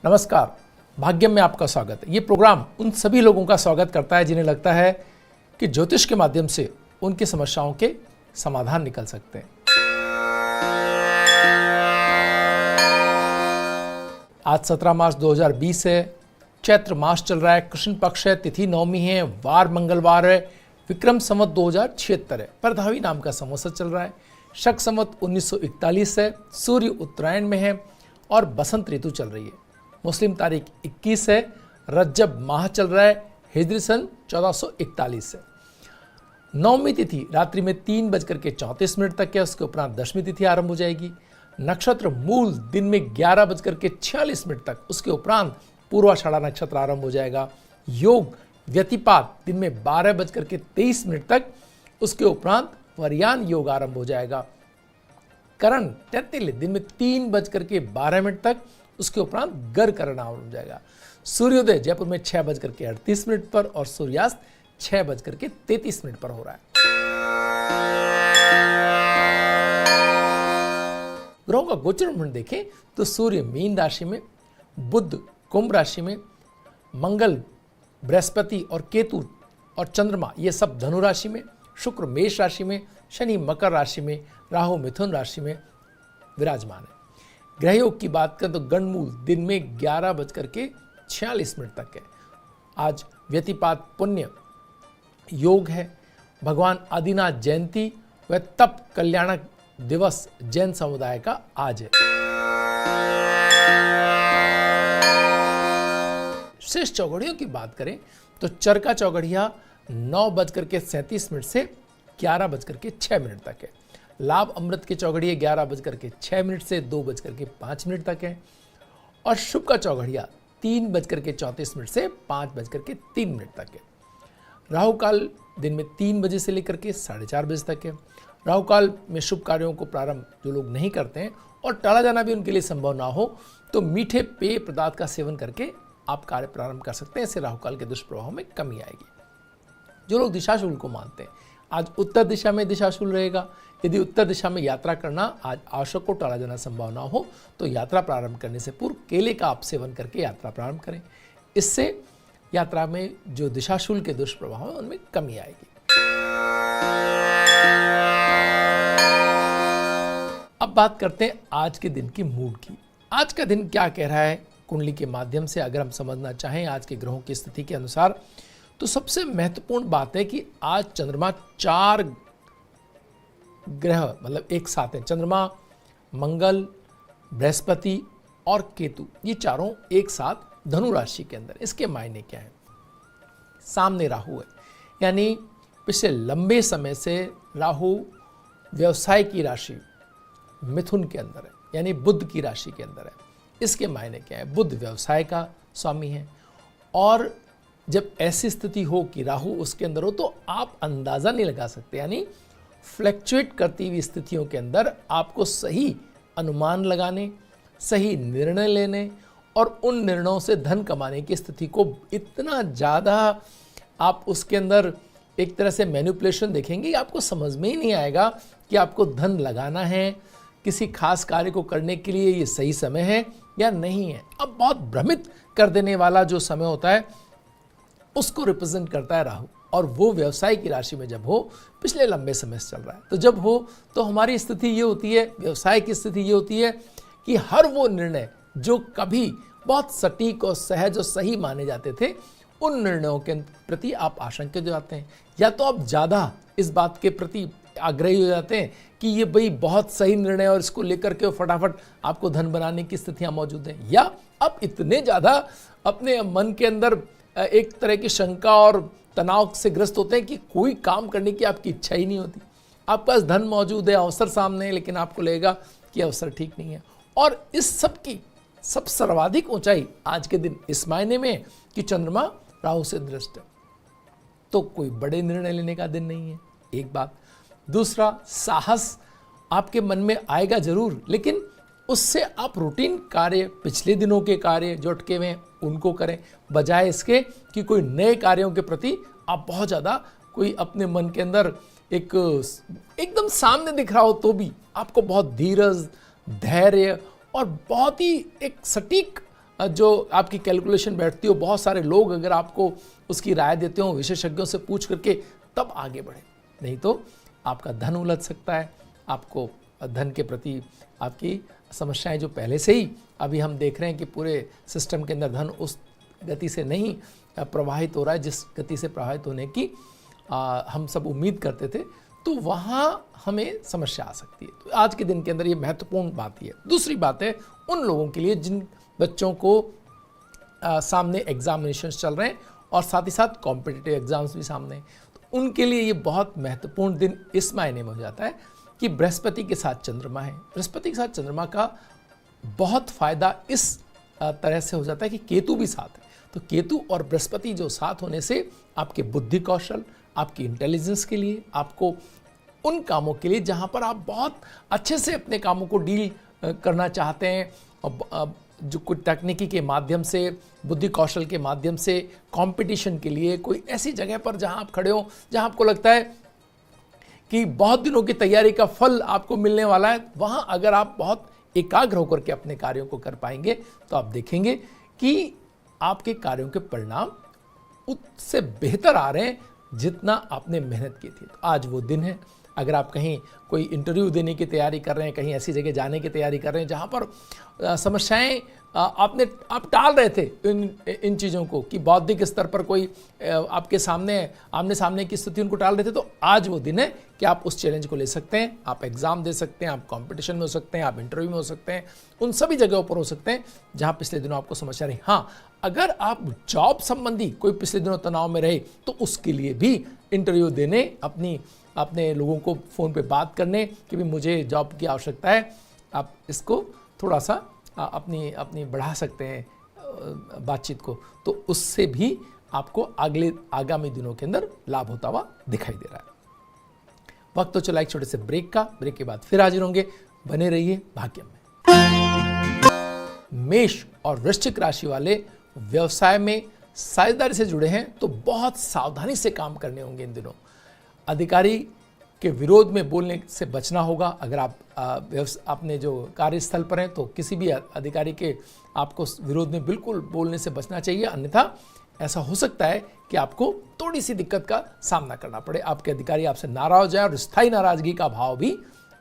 नमस्कार, भाग्यम में आपका स्वागत है। ये प्रोग्राम उन सभी लोगों का स्वागत करता है जिन्हें लगता है कि ज्योतिष के माध्यम से उनकी समस्याओं के समाधान निकल सकते हैं। आज 17 मार्च 2020 है, चैत्र मास चल रहा है, कृष्ण पक्ष है, तिथि नवमी है, वार मंगलवार है, विक्रम संवत 2076 है, परधावी नाम का संवत्सर चल रहा है, शक संवत 1941 है, सूर्य उत्तरायण में है और बसंत ऋतु चल रही है। मुस्लिम तारीख 21 है, रज्जब माह चल रहा है, हिजरी सन 1441 है। नवमी तिथि रात्रि में 3:34 तक है, उसके उपरांत दशमी तिथि आरंभ हो जाएगी। नक्षत्र मूल दिन में 11:46 तक, उसके उपरांत पूर्वाषाढ़ा नक्षत्र आरंभ हो जाएगा। योग व्यतिपात दिन में 12:23 तक, उसके उपरांत वर्यान योग आरंभ हो जाएगा। करण तैतिल दिन में 3:12 तक, उसके उपरांत गर करण आरंभ हो जाएगा। सूर्योदय जयपुर में 6:38 पर और सूर्यास्त 6:33 पर हो रहा है। ग्रहों का गोचर मंडल देखें तो सूर्य मीन राशि में, बुध कुंभ राशि में, मंगल बृहस्पति और केतु और चंद्रमा ये सब धनु राशि में, शुक्र मेष राशि में, शनि मकर राशि में, राहु मिथुन राशि में विराजमान है। ग्रह योग की बात करें तो गणमूल दिन में 11:46 तक है। आज व्यतिपात पुण्य योग है। भगवान आदिनाथ जयंती व तप कल्याणक दिवस जैन समुदाय का आज है। शेष चौघड़ियों की बात करें तो चरका चौघड़िया 9:37 से 11:06 तक है। लाभ अमृत की चौघड़िया 11:06 से 2:05 तक है और शुभ का चौघड़िया 3:34 से 5:03 तक है। राहु काल दिन में 3 बजे से लेकर के 4:30 बजे तक है। राहु काल में शुभ कार्यों को प्रारंभ जो लोग नहीं करते हैं और टाला जाना भी उनके लिए संभव ना हो तो मीठे पेय पदार्थ का सेवन करके आप कार्य प्रारंभ कर सकते हैं। इससे राहु काल के दुष्प्रभाव में कमी आएगी। जो लोग दिशाशूल को मानते हैं, आज उत्तर दिशा में दिशाशूल रहेगा। यदि उत्तर दिशा में यात्रा करना आज आवश्यक को टाला जाना संभव ना हो तो यात्रा प्रारंभ करने से पूर्व केले का आप सेवन करके यात्रा प्रारंभ करें। इससे यात्रा में जो दिशाशूल के दुष्प्रभाव है उनमें कमी आएगी। अब बात करते हैं आज के दिन की मूड की। आज का दिन क्या कह रहा है कुंडली के माध्यम से अगर हम समझना चाहें आज के ग्रहों की स्थिति के अनुसार, तो सबसे महत्वपूर्ण बात है कि आज चंद्रमा 4 ग्रह मतलब एक साथ हैं। चंद्रमा, मंगल, बृहस्पति और केतु ये चारों एक साथ धनु राशि के अंदर। इसके मायने क्या है? सामने राहु है, यानी पिछले लंबे समय से राहु व्यवसाय की राशि मिथुन के अंदर है, यानी बुध की राशि के अंदर है। इसके मायने क्या है? बुध व्यवसाय का स्वामी है और जब ऐसी स्थिति हो कि राहु उसके अंदर हो तो आप अंदाजा नहीं लगा सकते, यानी फ्लैक्चुएट करती हुई स्थितियों के अंदर आपको सही अनुमान लगाने, सही निर्णय लेने और उन निर्णयों से धन कमाने की स्थिति को इतना ज़्यादा आप उसके अंदर एक तरह से मैनिपुलेशन देखेंगे, आपको समझ में ही नहीं आएगा कि आपको धन लगाना है, किसी खास कार्य को करने के लिए ये सही समय है या नहीं है। अब बहुत भ्रमित कर देने वाला जो समय होता है उसको रिप्रेजेंट करता है राहु, और वो व्यवसाय की राशि में जब हो, पिछले लंबे समय से चल रहा है, तो जब हो तो हमारी स्थिति ये होती है, व्यवसाय की स्थिति ये होती है कि हर वो निर्णय जो कभी बहुत सटीक और सहज और सही माने जाते थे, उन निर्णयों के प्रति आप आशंकित हो जाते हैं, या तो आप ज़्यादा इस बात के प्रति आग्रही हो जाते हैं कि ये भाई बहुत सही निर्णय और इसको लेकर के फटाफट आपको धन बनाने की स्थितियाँ मौजूद हैं, या आप इतने ज़्यादा अपने मन के अंदर एक तरह की शंका और तनाव से ग्रस्त होते हैं कि कोई काम करने की आपकी इच्छा ही नहीं होती। आपके पास धन मौजूद है, अवसर सामने है, लेकिन आपको लगेगा कि अवसर ठीक नहीं है। और इस सब की सब सर्वाधिक ऊंचाई आज के दिन इस मायने में कि चंद्रमा राहु से दृष्ट है, तो कोई बड़े निर्णय लेने का दिन नहीं है, एक बात। दूसरा, साहस आपके मन में आएगा जरूर, लेकिन उससे आप रूटीन कार्य, पिछले दिनों के कार्य जो अटके हुए हैं उनको करें, बजाय इसके कि कोई नए कार्यों के प्रति आप बहुत ज़्यादा कोई अपने मन के अंदर एक एकदम सामने दिख रहा हो तो भी आपको बहुत धीरज, धैर्य और बहुत ही एक सटीक जो आपकी कैलकुलेशन बैठती हो, बहुत सारे लोग अगर आपको उसकी राय देते हो विशेषज्ञों से पूछ करके, तब आगे बढ़े। नहीं तो आपका धन उलझ सकता है, आपको धन के प्रति आपकी समस्याएं जो पहले से ही अभी हम देख रहे हैं कि पूरे सिस्टम के अंदर धन उस गति से नहीं प्रवाहित हो रहा है जिस गति से प्रवाहित होने की हम सब उम्मीद करते थे, तो वहाँ हमें समस्या आ सकती है। तो आज के दिन के अंदर ये महत्वपूर्ण बात है। दूसरी बात है उन लोगों के लिए जिन बच्चों को सामने एग्जामिनेशंस चल रहे हैं और साथ ही साथ कॉम्पिटिटिव एग्जाम्स भी सामने हैं, तो उनके लिए ये बहुत महत्वपूर्ण दिन इस मायने में हो जाता है कि बृहस्पति के साथ चंद्रमा है। बृहस्पति के साथ चंद्रमा का बहुत फायदा इस तरह से हो जाता है कि केतु भी साथ है। तो केतु और बृहस्पति जो साथ होने से आपके बुद्धि कौशल, आपकी इंटेलिजेंस के लिए, आपको उन कामों के लिए जहां पर आप बहुत अच्छे से अपने कामों को डील करना चाहते हैं, और जो कुछ तकनीकी के माध्यम से, बुद्धि कौशल के माध्यम से, कंपटीशन के लिए कोई ऐसी जगह पर जहां आप खड़े हो जहां आपको लगता है कि बहुत दिनों की तैयारी का फल आपको मिलने वाला है, वहां अगर आप बहुत एकाग्र होकर के अपने कार्यों को कर पाएंगे तो आप देखेंगे कि आपके कार्यों के परिणाम उससे बेहतर आ रहे हैं जितना आपने मेहनत की थी। तो आज वो दिन है। अगर आप कहीं कोई इंटरव्यू देने की तैयारी कर रहे हैं, कहीं ऐसी जगह जाने की तैयारी कर रहे हैं जहाँ पर समस्याएं आप टाल रहे थे इन चीज़ों को, कि बौद्धिक स्तर पर कोई आपके सामने आमने सामने की स्थिति उनको टाल रहे थे, तो आज वो दिन है कि आप उस चैलेंज को ले सकते हैं। आप एग्ज़ाम दे सकते हैं, आप कंपटीशन में हो सकते हैं, आप इंटरव्यू में हो सकते हैं, उन सभी जगहों पर हो सकते हैं जहाँ पिछले दिनों आपको समस्या रही। हाँ, अगर आप जॉब संबंधी कोई पिछले दिनों तनाव में रहे तो उसके लिए भी इंटरव्यू देने, अपने लोगों को फ़ोन पे बात करने कि भी मुझे जॉब की आवश्यकता है, आप इसको थोड़ा सा अपनी बढ़ा सकते हैं बातचीत को, तो उससे भी आपको आगामी दिनों के अंदर लाभ होता हुआ दिखाई दे रहा है। वक्त तो चला एक छोटे से ब्रेक का। ब्रेक के बाद फिर हाजिर होंगे। बने रहिए भाग्य में। मेष और वृश्चिक राशि वाले व्यवसाय में साझेदारी से जुड़े हैं तो बहुत सावधानी से काम करने होंगे इन दिनों। अधिकारी के विरोध में बोलने से बचना होगा। अगर आप अपने जो कार्यस्थल पर हैं तो किसी भी अधिकारी के आपको विरोध में बिल्कुल बोलने से बचना चाहिए, अन्यथा ऐसा हो सकता है कि आपको थोड़ी सी दिक्कत का सामना करना पड़े। आपके अधिकारी आपसे नाराज हो जाए और स्थायी नाराजगी का भाव भी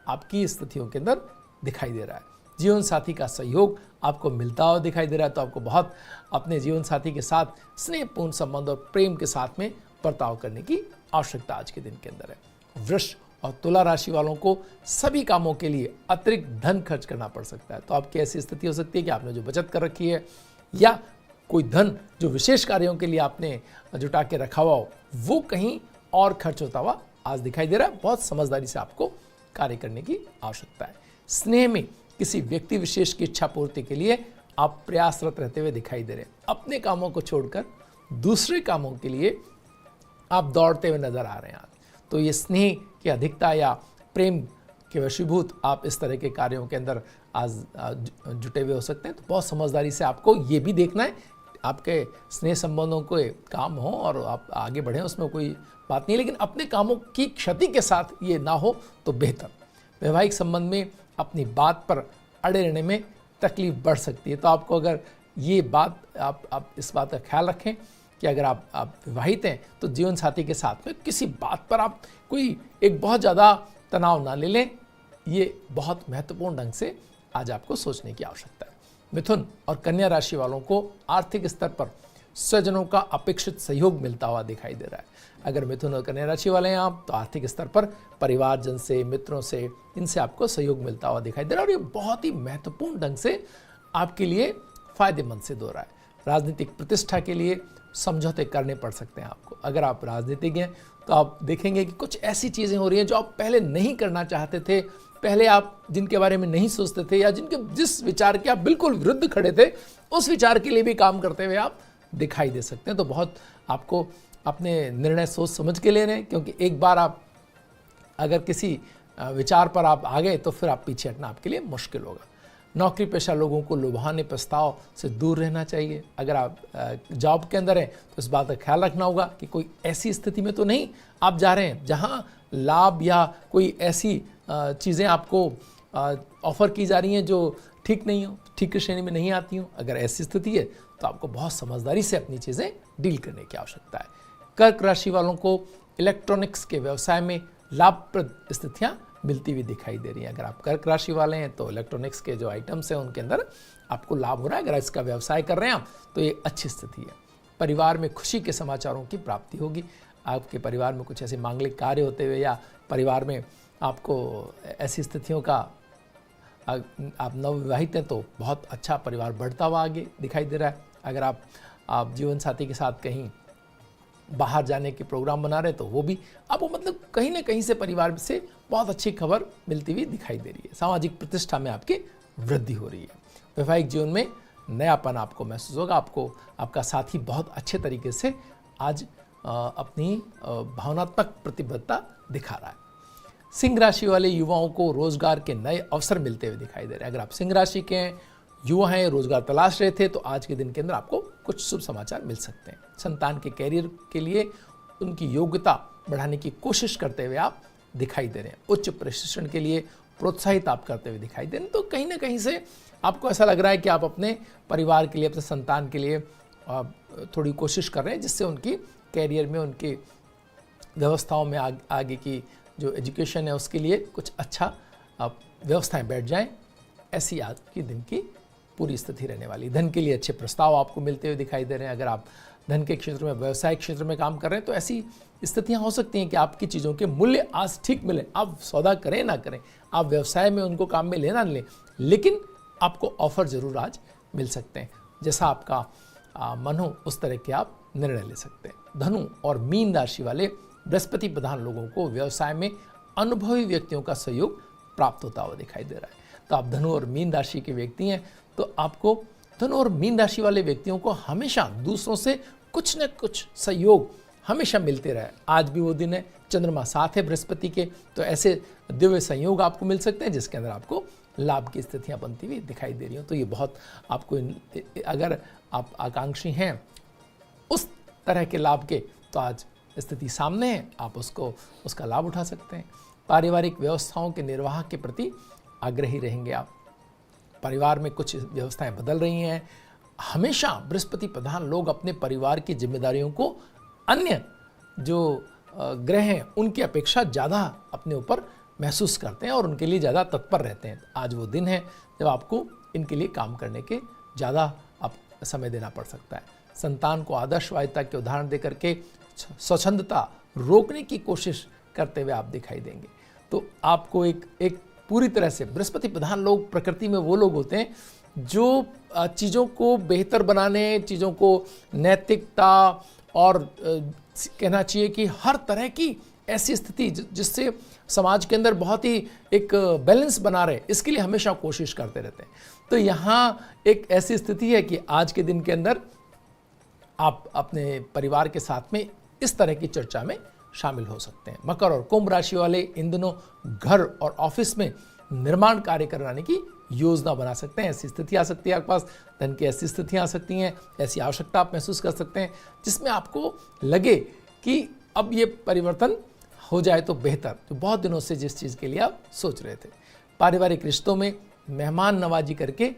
आपकी स्थितियों के अंदर दिखाई दे रहा है। जीवन साथी का सहयोग आपको मिलता हुआ दिखाई दे रहा है, तो आपको बहुत अपने जीवन साथी के साथ स्नेहपूर्ण संबंध और प्रेम के साथ में बर्ताव करने की आवश्यकता आज के दिन के अंदर है। वृष और तुला राशि वालों को सभी कामों के लिए अतिरिक्त धन खर्च करना पड़ सकता है। तो आपकी ऐसी स्थिति हो सकती है कि आपने जो बचत कर रखी है या कोई धन जो विशेष कार्यों के लिए आपने जुटा के रखा हुआ हो, वो कहीं और खर्च होता हुआ आज दिखाई दे रहा है। बहुत समझदारी से आपको कार्य करने की आवश्यकता है। स्नेह में किसी व्यक्ति विशेष की इच्छा पूर्ति के लिए आप प्रयासरत रहते हुए दिखाई दे रहे हैं। अपने कामों को छोड़कर दूसरे कामों के लिए आप दौड़ते हुए नजर आ रहे हैं। तो ये स्नेह की अधिकता या प्रेम के वशीभूत आप इस तरह के कार्यों के अंदर आज जुटे हुए हो सकते हैं। तो बहुत समझदारी से आपको ये भी देखना है, आपके स्नेह संबंधों को काम हो और आप आगे बढ़ें, उसमें कोई बात नहीं, लेकिन अपने कामों की क्षति के साथ ये ना हो तो बेहतर। वैवाहिक संबंध में अपनी बात पर अड़े रहने में तकलीफ बढ़ सकती है। तो आपको अगर ये बात आप इस बात का ख्याल रखें कि अगर आप विवाहित हैं तो जीवन साथी के साथ में किसी बात पर आप कोई एक बहुत ज़्यादा तनाव ना ले लें। ये बहुत महत्वपूर्ण ढंग से आज आपको सोचने की आवश्यकता है। मिथुन और कन्या राशि वालों को आर्थिक स्तर पर स्वजनों का अपेक्षित सहयोग मिलता हुआ दिखाई दे रहा है। अगर मिथुन और कन्या राशि वाले हैं आप, तो आर्थिक स्तर पर परिवारजन से, मित्रों से, इनसे आपको सहयोग मिलता हुआ दिखाई दे रहा है और ये बहुत ही महत्वपूर्ण ढंग से आपके लिए फायदेमंद सिद्ध हो रहा है। राजनीतिक प्रतिष्ठा के लिए समझौते करने पड़ सकते हैं आपको। अगर आप राजनीतिज्ञ हैं तो आप देखेंगे कि कुछ ऐसी चीज़ें हो रही हैं जो आप पहले नहीं करना चाहते थे, पहले आप जिनके बारे में नहीं सोचते थे या जिस विचार के आप बिल्कुल विरुद्ध खड़े थे, उस विचार के लिए भी काम करते हुए आप दिखाई दे सकते हैं। तो बहुत आपको अपने निर्णय सोच समझ के लेने हैं, क्योंकि एक बार आप अगर किसी विचार पर आप आ गए तो फिर आप पीछे हटना आपके लिए मुश्किल होगा। नौकरी पेशा लोगों को लुभाने प्रस्ताव से दूर रहना चाहिए। अगर आप जॉब के अंदर हैं तो इस बात का ख्याल रखना होगा कि कोई ऐसी स्थिति में तो नहीं आप जा रहे हैं जहां लाभ या कोई ऐसी चीज़ें आपको ऑफ़र की जा रही हैं जो ठीक नहीं हो, ठीक की श्रेणी में नहीं आती हो, अगर ऐसी स्थिति है तो आपको बहुत समझदारी से अपनी चीज़ें डील करने की आवश्यकता है। कर्क राशि वालों को इलेक्ट्रॉनिक्स के व्यवसाय में लाभप्रद स्थितियां मिलती हुई दिखाई दे रही हैं। अगर आप कर्क राशि वाले हैं तो इलेक्ट्रॉनिक्स के जो आइटम्स हैं उनके अंदर आपको लाभ हो रहा है। अगर इसका व्यवसाय कर रहे हैं आप तो ये अच्छी स्थिति है। परिवार में खुशी के समाचारों की प्राप्ति होगी। आपके परिवार में कुछ ऐसे मांगलिक कार्य होते हुए या परिवार में आपको ऐसी स्थितियों का, आप नवविवाहित हैं तो बहुत अच्छा परिवार बढ़ता हुआ आगे दिखाई दे रहा है। अगर आप जीवन साथी के साथ कहीं बाहर जाने के प्रोग्राम बना रहे हैं तो वो भी आपको मतलब कहीं ना कहीं से परिवार से बहुत अच्छी खबर मिलती हुई दिखाई दे रही है। सामाजिक प्रतिष्ठा में आपकी वृद्धि हो रही है। वैवाहिक जीवन में नयापन आपको महसूस होगा। आपको आपका साथी बहुत अच्छे तरीके से आज अपनी भावनात्मक प्रतिबद्धता दिखा रहा है। सिंह राशि वाले युवाओं को रोजगार के नए अवसर मिलते हुए दिखाई दे रहे हैं। अगर आप सिंह राशि के युवा हैं, रोजगार तलाश रहे थे तो आज के दिन के अंदर आपको कुछ शुभ समाचार मिल सकते हैं। संतान के कैरियर के लिए उनकी योग्यता बढ़ाने की कोशिश करते हुए आप दिखाई दे रहे हैं। उच्च प्रशिक्षण के लिए प्रोत्साहित आप करते हुए दिखाई दे रहे हैं। तो कहीं ना कहीं से आपको ऐसा लग रहा है कि आप अपने परिवार के लिए, अपने संतान के लिए थोड़ी कोशिश कर रहे हैं जिससे उनकी कैरियर में, उनकी व्यवस्थाओं में आगे की जो एजुकेशन है उसके लिए कुछ अच्छा व्यवस्थाएं बैठ जाएं। ऐसी आज की दिन की पूरी स्थिति रहने वाली। धन के लिए अच्छे प्रस्ताव आपको मिलते हुए दिखाई दे रहे हैं। अगर आप धन के क्षेत्र में, व्यवसायिक क्षेत्र में काम कर रहे हैं तो ऐसी स्थितियां हो सकती हैं कि आपकी चीज़ों के मूल्य आज ठीक मिले। आप सौदा करें ना करें, आप व्यवसाय में उनको काम में लेना लें, लेकिन आपको ऑफर जरूर आज मिल सकते हैं। जैसा आपका मन हो उस तरह के आप निर्णय ले सकते हैं। धनु और मीन राशि वाले बृहस्पति प्रधान लोगों को व्यवसाय में अनुभवी व्यक्तियों का सहयोग प्राप्त होता हुआ दिखाई दे रहा है। तो आप धनु और मीन राशि के व्यक्ति हैं तो आपको धनु और मीन राशि वाले व्यक्तियों को हमेशा दूसरों से कुछ न कुछ सहयोग हमेशा मिलते रहे। आज भी वो दिन है, चंद्रमा साथ है बृहस्पति के, तो ऐसे दिव्य संयोग आपको मिल सकते हैं जिसके अंदर आपको लाभ की स्थितियां बनती हुई दिखाई दे रही हो। तो ये बहुत आपको, अगर आप आकांक्षी हैं उस तरह के लाभ के, तो आज स्थिति सामने है, आप उसका लाभ उठा सकते हैं। पारिवारिक व्यवस्थाओं के निर्वाह के प्रति आग्रही रहेंगे आप। परिवार में कुछ व्यवस्थाएं बदल रही हैं। हमेशा बृहस्पति प्रधान लोग अपने परिवार की जिम्मेदारियों को अन्य जो ग्रह हैं उनकी अपेक्षा ज़्यादा अपने ऊपर महसूस करते हैं और उनके लिए ज़्यादा तत्पर रहते हैं। आज वो दिन है जब आपको इनके लिए काम करने के ज़्यादा आप समय देना पड़ सकता है। संतान को आदर्शवादिता के उदाहरण दे करके स्वच्छंदता रोकने की कोशिश करते हुए आप दिखाई देंगे। तो आपको एक पूरी तरह से बृहस्पति प्रधान लोग प्रकृति में वो लोग होते हैं जो चीज़ों को बेहतर बनाने, चीज़ों को नैतिकता और कहना चाहिए कि हर तरह की ऐसी स्थिति जिससे समाज के अंदर बहुत ही एक बैलेंस बना रहे, इसके लिए हमेशा कोशिश करते रहते हैं। तो यहाँ एक ऐसी स्थिति है कि आज के दिन के अंदर आप अपने परिवार के साथ में इस तरह की चर्चा में शामिल हो सकते हैं। मकर और कुंभ राशि वाले इन दिनों घर और ऑफिस में निर्माण कार्य कराने की योजना बना सकते हैं। ऐसी स्थिति आ सकती है आपके पास, धन की ऐसी स्थितियां आ सकती हैं, ऐसी आवश्यकता आप महसूस कर सकते हैं जिसमें आपको लगे कि अब ये परिवर्तन हो जाए तो बेहतर, तो बहुत दिनों से जिस चीज़ के लिए आप सोच रहे थे। पारिवारिक रिश्तों में मेहमान नवाजी करके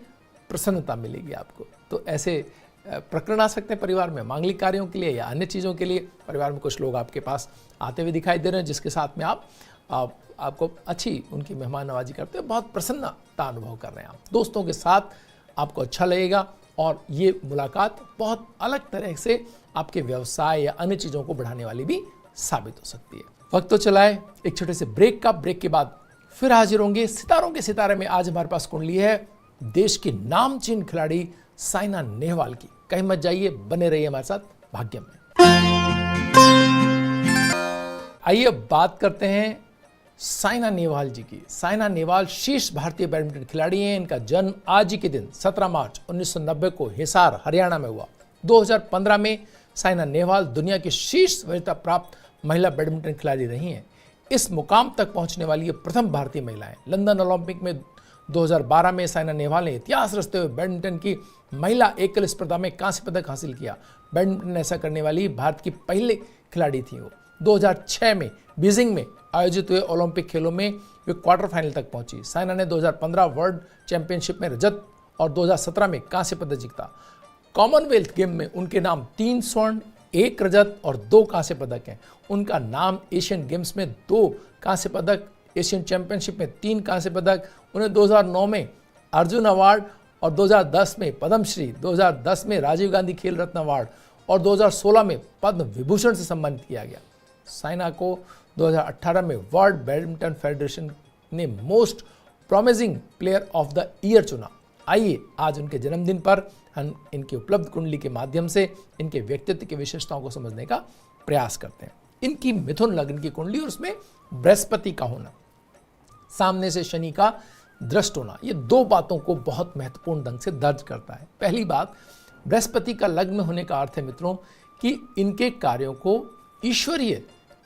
प्रसन्नता मिलेगी आपको। तो ऐसे प्रकरण आ सकते हैं परिवार में, मांगलिक कार्यों के लिए या अन्य चीज़ों के लिए। परिवार में कुछ लोग आपके पास आते हुए दिखाई दे रहे हैं जिसके साथ में आपको अच्छी उनकी मेहमान नवाजी करते हैं, बहुत प्रसन्नता अनुभव कर रहे हैं आप। दोस्तों के साथ आपको अच्छा लगेगा और ये मुलाकात बहुत अलग तरह से आपके व्यवसाय या अन्य चीज़ों को बढ़ाने वाली भी साबित हो सकती है। वक्त तो चला है एक छोटे से ब्रेक का। ब्रेक के बाद फिर हाजिर होंगे सितारों के सितारे में। आज हमारे पास कुंडली है देश की नामचीन खिलाड़ी साइना नेहवाल की। कहीं मत जाइए, बने रहिए हमारे साथ भाग्यम में। आइए बात करते हैं साइना नेहवाल जी की। साइना नेहवाल शीर्ष भारतीय बैडमिंटन खिलाड़ी हैं। इनका जन्म आज ही के दिन 17 मार्च 1990 को हिसार हरियाणा में हुआ। 2015 में साइना नेहवाल दुनिया की शीर्ष वरीयता प्राप्त महिला बैडमिंटन खिलाड़ी रही हैं। इस मुकाम तक पहुंचने वाली ये प्रथम भारतीय महिला है। लंदन ओलंपिक में 2012 में साइना नेहवाल ने इतिहास रचते हुए बैडमिंटन की महिला एकल स्पर्धा में कांस्य पदक हासिल किया। बैडमिंटन ऐसा करने वाली भारत की पहले खिलाड़ी थी वो। 2006 में बीजिंग में आयोजित हुए ओलंपिक खेलों में वे क्वार्टर फाइनल तक पहुंची। साइना ने 2015 वर्ल्ड चैंपियनशिप में रजत और 2017 में कांस्य पदक जीता। कॉमनवेल्थ गेम में उनके नाम 3 स्वर्ण, 1 रजत और 2 कांस्य पदक हैं। उनका नाम एशियन गेम्स में 2 कांस्य पदक, एशियन चैंपियनशिप में 3 कांस्य पदक। उन्हें 2009 में अर्जुन अवार्ड और 2010 में पद्मश्री, 2010 में राजीव गांधी खेल रत्न अवार्ड और 2016 में पद्म विभूषण से सम्मानित किया गया। साइना को 2018 में वर्ल्ड बैडमिंटन फेडरेशन ने most promising player of the year चुना। आइए आज उनके जन्मदिन पर हम इनकी उपलब्ध कुंडली के माध्यम से इनके व्यक्तित्व की विशेषताओं को समझने का प्रयास करते हैं। इनकी मिथुन लग्न की कुंडली और उसमें बृहस्पति का होना, सामने से शनि का दृष्ट होना, ये 2 बातों को बहुत महत्वपूर्ण ढंग से दर्ज करता है। पहली बात, बृहस्पति का लग्न होने का अर्थ है मित्रों कि इनके कार्यों को ईश्वरीय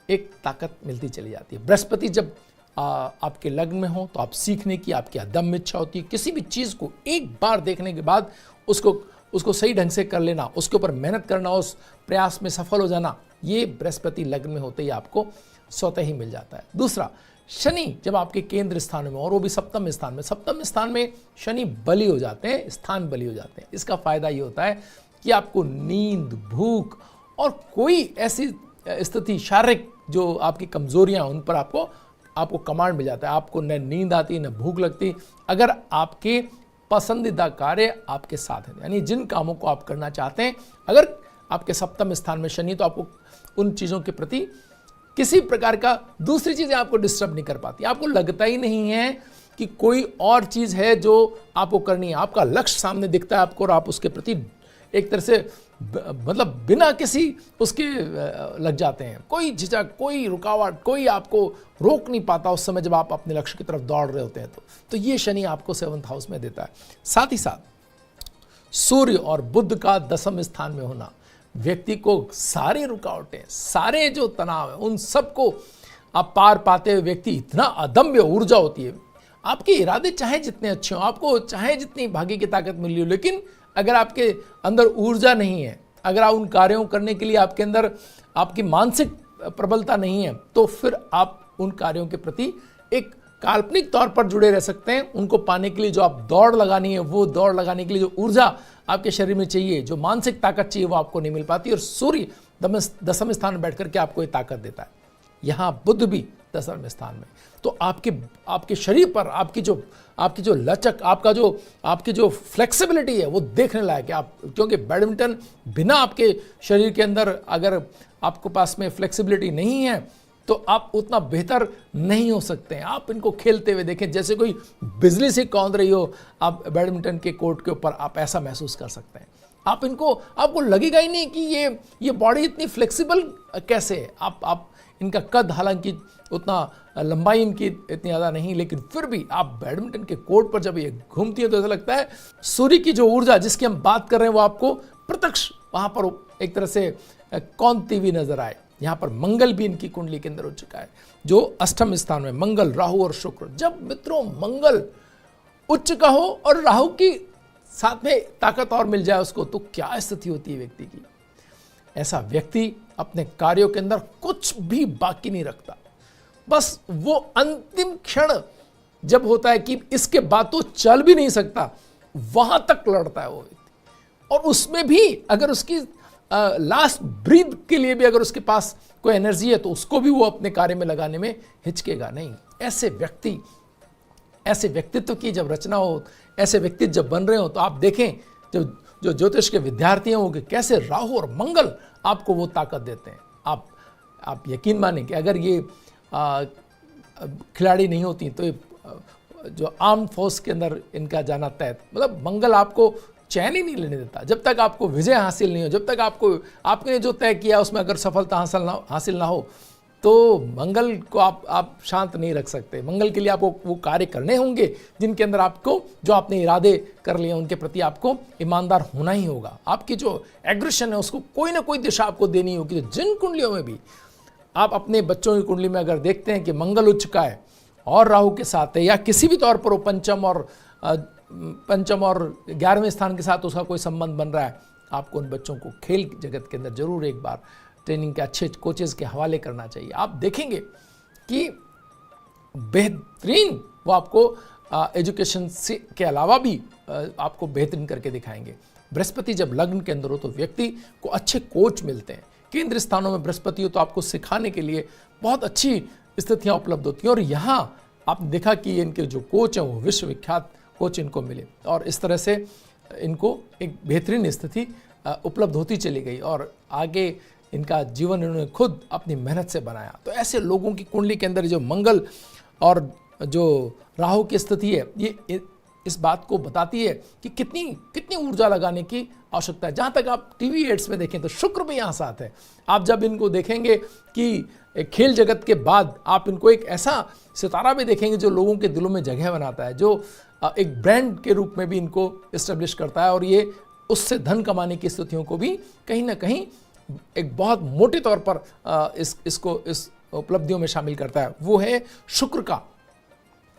एक ताकत मिलती चली जाती है। बृहस्पति जब आपके लग्न में हो तो आप सीखने की आपकी अदम्य इच्छा होती है। किसी भी चीज़ को एक बार देखने के बाद उसको सही ढंग से कर लेना, उसके ऊपर मेहनत करना, उस प्रयास में सफल हो जाना, ये बृहस्पति लग्न में होते ही आपको स्वतः ही मिल जाता है। दूसरा, शनि जब आपके केंद्र स्थान में और वो भी सप्तम स्थान में शनि बली हो जाते हैं, स्थान बली हो जाते हैं। इसका फायदा ये होता है कि आपको नींद, भूख और कोई ऐसी स्थिति, शारीरिक जो आपकी कमजोरियां, उन पर आपको कमांड मिल जाता है। आपको न नींद आती न भूख लगती, अगर आपके पसंदीदा कार्य आपके साथ हैं, यानी जिन कामों को आप करना चाहते हैं, अगर आपके सप्तम स्थान में शनि, तो आपको उन चीज़ों के प्रति किसी प्रकार का दूसरी चीज़ें आपको डिस्टर्ब नहीं कर पाती। आपको लगता ही नहीं है कि कोई और चीज़ है जो आपको करनी है। आपका लक्ष्य सामने दिखता है आपको और आप उसके प्रति एक तरह से मतलब बिना किसी उसके लग जाते हैं। कोई झिझक, कोई रुकावट, कोई आपको रोक नहीं पाता उस समय जब आप अपने लक्ष्य की तरफ दौड़ रहे होते हैं। तो ये शनि आपको 7th हाउस में देता है। साथ ही साथ सूर्य और बुध का 10वें स्थान में होना व्यक्ति को सारी रुकावटें, सारे जो तनाव है, उन सबको आप पार पाते हुए व्यक्ति इतना अदम्य ऊर्जा होती है। आपके इरादे चाहे जितने अच्छे हों, आपको चाहे जितनी भाग्य की ताकत मिली हो, लेकिन अगर आपके अंदर ऊर्जा नहीं है, अगर आप उन कार्यों करने के लिए आपके अंदर आपकी मानसिक प्रबलता नहीं है, तो फिर आप उन कार्यों के प्रति एक काल्पनिक तौर पर जुड़े रह सकते हैं। उनको पाने के लिए जो आप दौड़ लगानी है, वो दौड़ लगाने के लिए जो ऊर्जा आपके शरीर में चाहिए, जो मानसिक ताकत चाहिए, वो आपको नहीं मिल पाती। और सूर्य 10वें स्थान में बैठ करके आपको ये ताकत देता है। यहाँ बुध भी 10वें स्थान में, तो आपके शरीर पर आपकी जो लचक, आपकी जो फ्लेक्सिबिलिटी है, वो देखने लायक है। आप क्योंकि बैडमिंटन बिना आपके शरीर के अंदर अगर आपके पास में फ्लेक्सिबिलिटी नहीं है तो आप उतना बेहतर नहीं हो सकते हैं। आप इनको खेलते हुए देखें, जैसे कोई बिजली से कौंध रही हो आप बैडमिंटन के कोर्ट के ऊपर, आप ऐसा महसूस कर सकते हैं। आपको लगेगा ही नहीं कि ये बॉडी इतनी फ्लेक्सिबल कैसे है। आप इनका कद, हालांकि उतना लंबाई इनकी इतनी ज़्यादा नहीं, लेकिन फिर भी आप बैडमिंटन के कोर्ट पर जब ये घूमती है तो ऐसा लगता है सूर्य की जो ऊर्जा जिसकी हम बात कर रहे हैं वो आपको प्रत्यक्ष वहाँ पर एक तरह से कौंधती हुई नजर आए। यहाँ पर मंगल भी इनकी कुंडली के अंदर हो चुका है, जो 8वें स्थान में मंगल, राहु और शुक्र। जब मित्रों मंगल उच्च का हो और राहु की साथ में ताकत और मिल जाए उसको, तो क्या स्थिति होती है व्यक्ति की। ऐसा व्यक्ति अपने कार्यों के अंदर कुछ भी बाकी नहीं रखता। बस वो अंतिम क्षण जब होता है कि इसके बाद तो चल भी नहीं सकता, वहां तक लड़ता है वो व्यक्ति। और उसमें भी अगर उसकी लास्ट ब्रीथ के लिए भी अगर उसके पास कोई एनर्जी है तो उसको भी वो अपने कार्य में लगाने में हिचकेगा नहीं। ऐसे व्यक्तित्व की जब रचना हो, ऐसे व्यक्तित्व जब बन रहे हो, तो आप देखें जो ज्योतिष के विद्यार्थी हैं वो कैसे राहु और मंगल आपको वो ताकत देते हैं। आप यकीन मानें कि अगर ये खिलाड़ी नहीं होती तो जो आर्म फोर्स के अंदर इनका जाना तय, मतलब मंगल आपको चैन ही नहीं लेने देता जब तक आपको विजय हासिल नहीं हो, जब तक आपने जो तय किया उसमें अगर सफलता हासिल ना हो, तो मंगल को आप शांत नहीं रख सकते। मंगल के लिए आपको वो कार्य करने होंगे जिनके अंदर आपको, जो आपने इरादे कर लिए उनके प्रति आपको ईमानदार होना ही होगा। आपकी जो एग्रेशन है उसको कोई ना कोई दिशा आपको देनी होगी। तो जिन कुंडलियों में भी आप अपने बच्चों की कुंडली में अगर देखते हैं कि मंगल उच्च का है और राहु के साथ है, या किसी भी तौर पर वो पंचम और 11वें स्थान के साथ उसका कोई संबंध बन रहा है, आपको उन बच्चों को खेल जगत के अंदर जरूर एक बार ट्रेनिंग के अच्छे कोचेस के हवाले करना चाहिए। आप देखेंगे कि बेहतरीन वो आपको एजुकेशन से के अलावा भी आपको बेहतरीन करके दिखाएंगे। बृहस्पति जब लग्न के अंदर हो तो व्यक्ति को अच्छे कोच मिलते हैं। केंद्र स्थानों में बृहस्पति हो तो आपको सिखाने के लिए बहुत अच्छी स्थितियां उपलब्ध होती हैं, और यहाँ आपने देखा कि इनके जो कोच हैं वो विश्वविख्यात कोच इनको मिले, और इस तरह से इनको एक बेहतरीन स्थिति उपलब्ध होती चली गई, और आगे इनका जीवन इन्होंने खुद अपनी मेहनत से बनाया। तो ऐसे लोगों की कुंडली के अंदर जो मंगल और जो राहु की स्थिति है, ये इस बात को बताती है कि कितनी ऊर्जा लगाने की आवश्यकता है। जहाँ तक आप टीवी एड्स में देखें तो शुक्र भी यहाँ साथ है। आप जब इनको देखेंगे कि खेल जगत के बाद आप इनको एक ऐसा सितारा भी देखेंगे जो लोगों के दिलों में जगह बनाता है, जो एक ब्रांड के रूप में भी इनको इस्टेब्लिश करता है, और ये उससे धन कमाने की स्थितियों को भी कहीं ना कहीं एक बहुत मोटे तौर पर इसको इस उपलब्धियों में शामिल करता है। वो है शुक्र का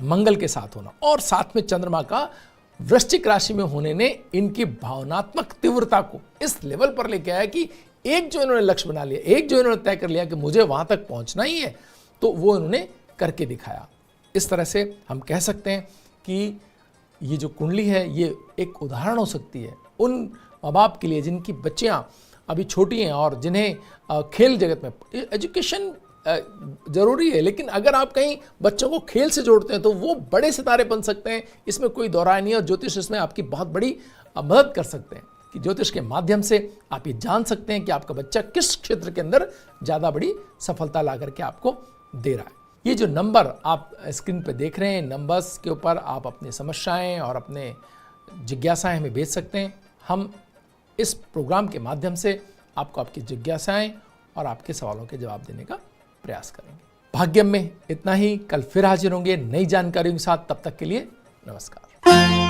मंगल के साथ होना, और साथ में चंद्रमा का वृश्चिक राशि में होने ने इनकी भावनात्मक तीव्रता को इस लेवल पर लेके आया कि एक जो इन्होंने लक्ष्य बना लिया, एक जो इन्होंने तय कर लिया कि मुझे वहां तक पहुंचना ही है, तो वो इन्होंने करके दिखाया। इस तरह से हम कह सकते हैं कि ये जो कुंडली है ये एक उदाहरण हो सकती है उन माँ बाप के लिए जिनकी बच्चियां अभी छोटी हैं और जिन्हें खेल जगत में एजुकेशन जरूरी है, लेकिन अगर आप कहीं बच्चों को खेल से जोड़ते हैं तो वो बड़े सितारे बन सकते हैं, इसमें कोई दो राय नहीं है। और ज्योतिष इसमें आपकी बहुत बड़ी मदद कर सकते हैं कि ज्योतिष के माध्यम से आप ये जान सकते हैं कि आपका बच्चा किस क्षेत्र के अंदर ज़्यादा बड़ी सफलता ला करके आपको दे रहा है। ये जो नंबर आप स्क्रीन पर देख रहे हैं, नंबर्स के ऊपर आप अपनी समस्याएं और अपने जिज्ञासाएं हमें भेज सकते हैं। हम इस प्रोग्राम के माध्यम से आपको आपकी जिज्ञासाएं और आपके सवालों के जवाब देने का प्रयास करेंगे। भाग्यम में इतना ही, कल फिर हाजिर होंगे नई जानकारियों के साथ। तब तक के लिए नमस्कार।